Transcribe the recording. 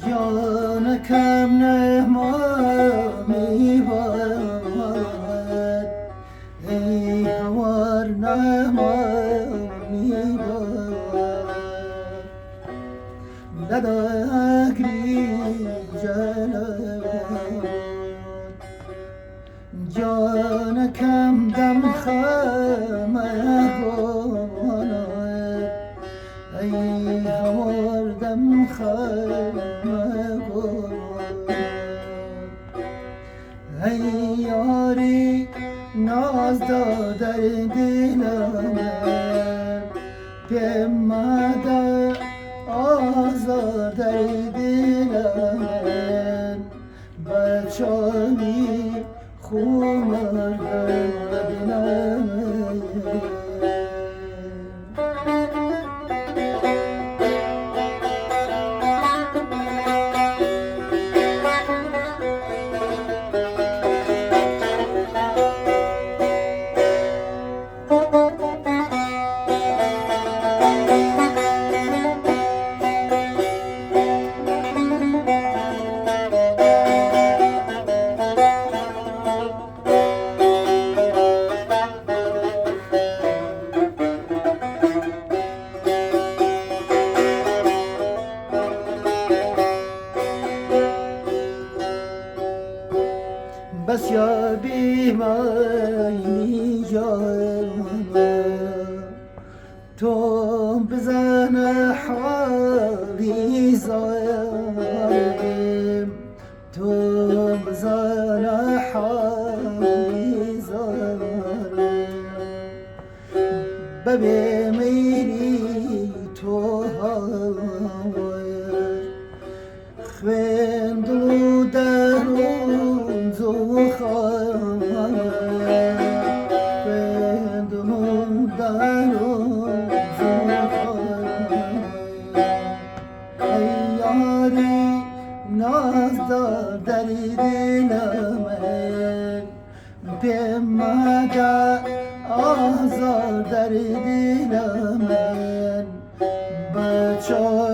جان کم نهمانی باد ای هوار نهمانی باد لداگری جلوان جان کم دم خمه باد ای هوار دم خمه باد ای یاری ناز در دلم به مدى آزار در دلم بچانی خمر در دلم بس یا بیمانی جانا تو بزن حالی زارم تو بزن حالی زارم ببینی تو خندلو درون زخم خندلو درون زخم ای یاری ناز در دلم به مدى آزار در دلم بچه